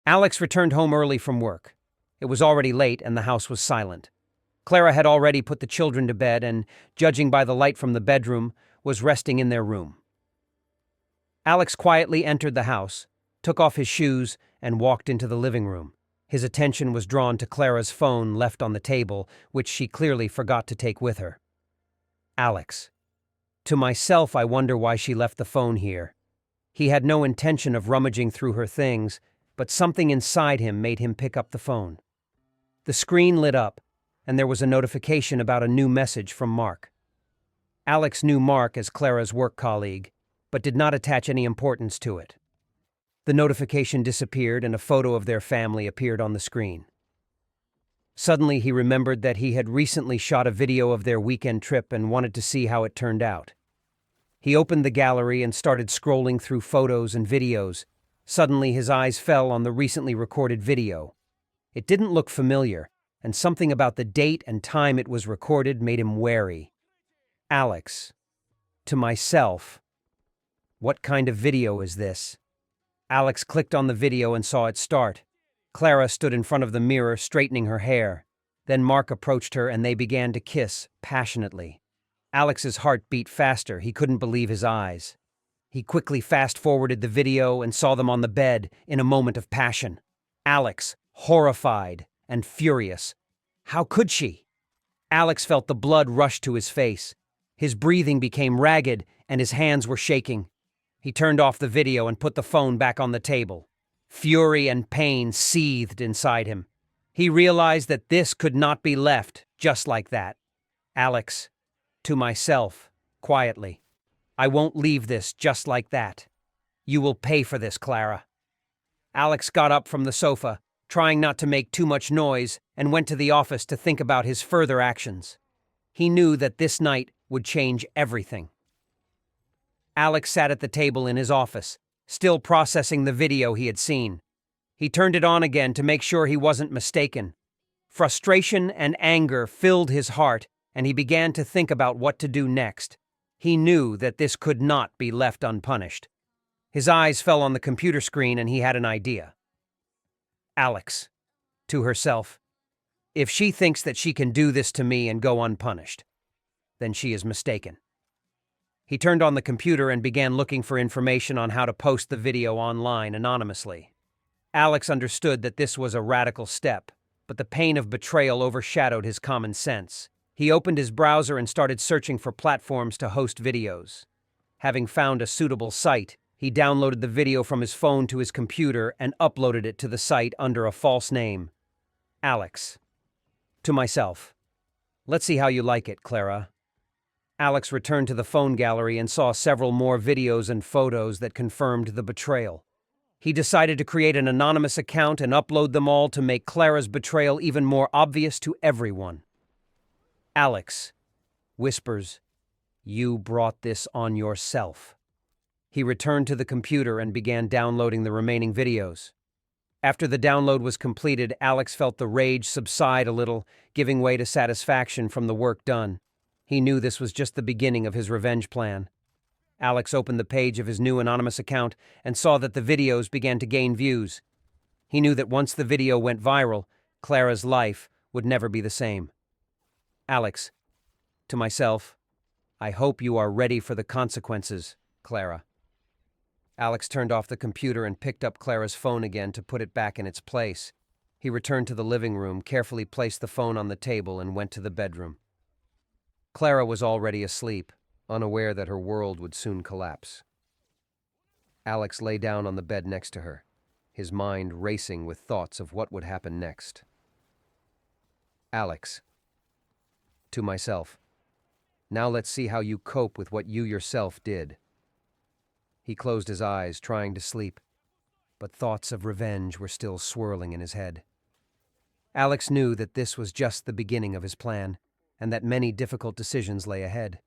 Alex returned home early from work. It was already late and the house was silent. Clara had already put the children to bed and, judging by the light from the bedroom, was resting in their room. Alex quietly entered the house, took off his shoes, and walked into the living room. His attention was drawn to Clara's phone left on the table, which she clearly forgot to take with her. Alex. To myself, I wonder why she left the phone here. He had no intention of rummaging through her things, but something inside him made him pick up the phone. The screen lit up, and there was a notification about a new message from Mark. Alex knew Mark as Clara's work colleague, but did not attach any importance to it. The notification disappeared and a photo of their family appeared on the screen. Suddenly, he remembered that he had recently shot a video of their weekend trip and wanted to see how it turned out. He opened the gallery and started scrolling through photos and videos. Suddenly, his eyes fell on the recently recorded video. It didn't look familiar, and something about the date and time it was recorded made him wary. Alex. To myself. What kind of video is this? Alex clicked on the video and saw it start. Clara stood in front of the mirror, straightening her hair. Then Mark approached her and they began to kiss, passionately. Alex's heart beat faster. He couldn't believe his eyes. He quickly fast-forwarded the video and saw them on the bed in a moment of passion. Alex, horrified and furious. How could she? Alex felt the blood rush to his face. His breathing became ragged and his hands were shaking. He turned off the video and put the phone back on the table. Fury and pain seethed inside him. He realized that this could not be left just like that. Alex. To myself, quietly. I won't leave this just like that. You will pay for this, Clara. Alex got up from the sofa, trying not to make too much noise, and went to the office to think about his further actions. He knew that this night would change everything. Alex sat at the table in his office, still processing the video he had seen. He turned it on again to make sure he wasn't mistaken. Frustration and anger filled his heart, and he began to think about what to do next. He knew that this could not be left unpunished. His eyes fell on the computer screen and he had an idea. Alex. To herself. If she thinks that she can do this to me and go unpunished, then she is mistaken. He turned on the computer and began looking for information on how to post the video online anonymously. Alex understood that this was a radical step, but the pain of betrayal overshadowed his common sense. He opened his browser and started searching for platforms to host videos. Having found a suitable site, he downloaded the video from his phone to his computer and uploaded it to the site under a false name. Alex. To myself. Let's see how you like it, Clara. Alex returned to the phone gallery and saw several more videos and photos that confirmed the betrayal. He decided to create an anonymous account and upload them all to make Clara's betrayal even more obvious to everyone. Alex. Whispers. You brought this on yourself. He returned to the computer and began downloading the remaining videos. After the download was completed, Alex felt the rage subside a little, giving way to satisfaction from the work done. He knew this was just the beginning of his revenge plan. Alex opened the page of his new anonymous account and saw that the videos began to gain views. He knew that once the video went viral, Clara's life would never be the same. Alex. To myself. I hope you are ready for the consequences, Clara. Alex turned off the computer and picked up Clara's phone again to put it back in its place. He returned to the living room, carefully placed the phone on the table, and went to the bedroom. Clara was already asleep, unaware that her world would soon collapse. Alex lay down on the bed next to her, his mind racing with thoughts of what would happen next. Alex. To myself. Now let's see how you cope with what you yourself did. He closed his eyes, trying to sleep, but thoughts of revenge were still swirling in his head. Alex knew that this was just the beginning of his plan, and that many difficult decisions lay ahead.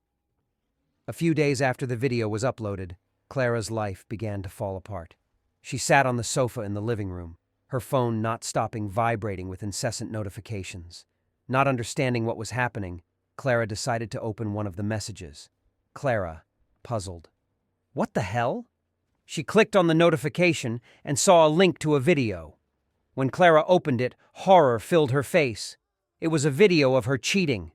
A few days after the video was uploaded, Clara's life began to fall apart. She sat on the sofa in the living room, her phone not stopping vibrating with incessant notifications. Not understanding what was happening, Clara decided to open one of the messages. Clara, puzzled. What the hell? She clicked on the notification and saw a link to a video. When Clara opened it, horror filled her face. It was a video of her cheating.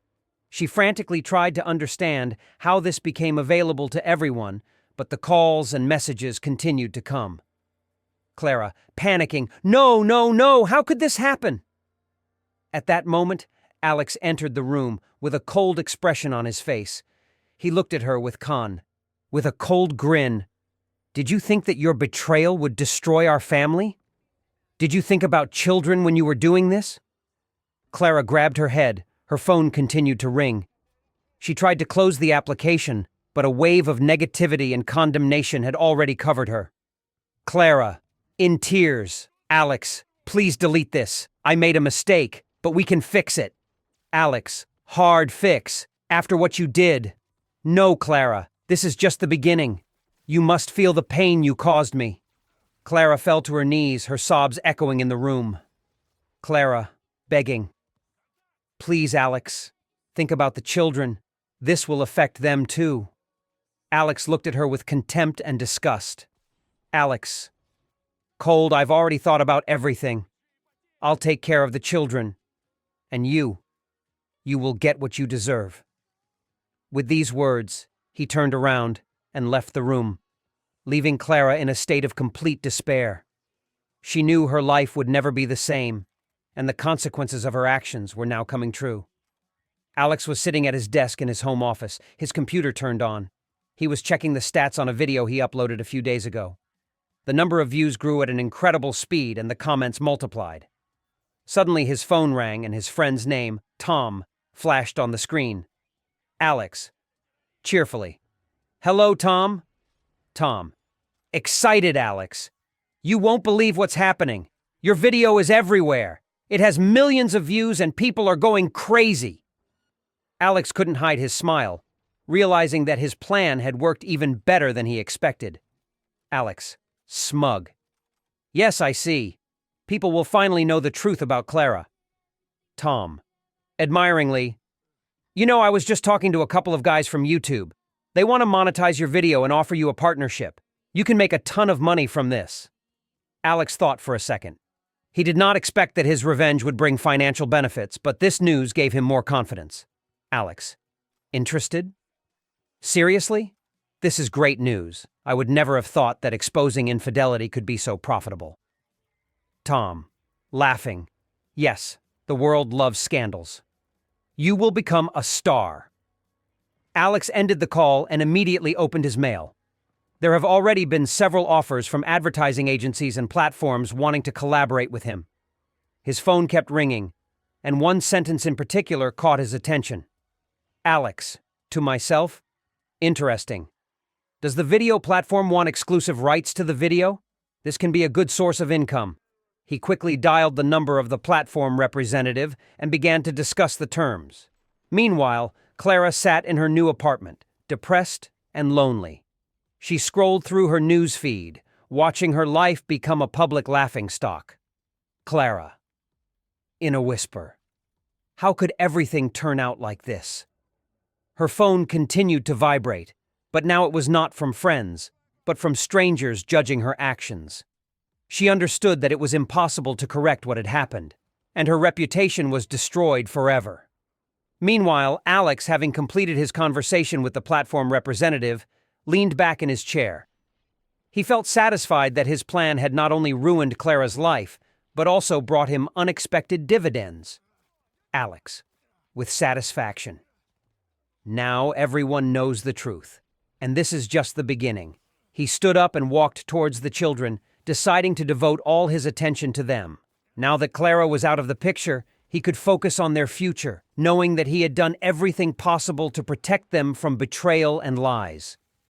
She frantically tried to understand how this became available to everyone, but the calls and messages continued to come. Clara, panicking, "No, no, no, how could this happen?" At that moment, Alex entered the room with a cold expression on his face. He looked at her with a cold grin. "Did you think that your betrayal would destroy our family? Did you think about children when you were doing this?" Clara grabbed her head. Her phone continued to ring. She tried to close the application, but a wave of negativity and condemnation had already covered her. Clara, in tears, "Alex, please delete this. I made a mistake, but we can fix it." Alex, hard fix, after what you did. "No, Clara, this is just the beginning. You must feel the pain you caused me." Clara fell to her knees, her sobs echoing in the room. Clara, begging, "Please, Alex, think about the children. This will affect them too." Alex looked at her with contempt and disgust. "Alex, cold, I've already thought about everything. I'll take care of the children. And you will get what you deserve." With these words, he turned around and left the room, leaving Clara in a state of complete despair. She knew her life would never be the same, and the consequences of her actions were now coming true. Alex was sitting at his desk in his home office, his computer turned on. He was checking the stats on a video he uploaded a few days ago. The number of views grew at an incredible speed and the comments multiplied. Suddenly his phone rang and his friend's name, Tom, flashed on the screen. Alex, cheerfully, "Hello, Tom?" Tom, excited Alex, "You won't believe what's happening. Your video is everywhere. It has millions of views and people are going crazy." Alex couldn't hide his smile, realizing that his plan had worked even better than he expected. Alex, smug, "Yes, I see. People will finally know the truth about Clara." Tom, admiringly, "You know, I was just talking to a couple of guys from YouTube. They want to monetize your video and offer you a partnership. You can make a ton of money from this." Alex thought for a second. He did not expect that his revenge would bring financial benefits, but this news gave him more confidence. Alex, interested? "Seriously? This is great news. I would never have thought that exposing infidelity could be so profitable." Tom, laughing, "Yes, the world loves scandals. You will become a star." Alex ended the call and immediately opened his mail. There have already been several offers from advertising agencies and platforms wanting to collaborate with him. His phone kept ringing, and one sentence in particular caught his attention. "Alex, to myself, interesting. Does the video platform want exclusive rights to the video? This can be a good source of income." He quickly dialed the number of the platform representative and began to discuss the terms. Meanwhile, Clara sat in her new apartment, depressed and lonely. She scrolled through her news feed, watching her life become a public laughingstock. Clara, in a whisper, how could everything turn out like this? Her phone continued to vibrate, but now it was not from friends, but from strangers judging her actions. She understood that it was impossible to correct what had happened, and her reputation was destroyed forever. Meanwhile, Alex, having completed his conversation with the platform representative, leaned back in his chair. He felt satisfied that his plan had not only ruined Clara's life, but also brought him unexpected dividends. Alex, with satisfaction. Now everyone knows the truth, and this is just the beginning. He stood up and walked towards the children, deciding to devote all his attention to them. Now that Clara was out of the picture, he could focus on their future, knowing that he had done everything possible to protect them from betrayal and lies.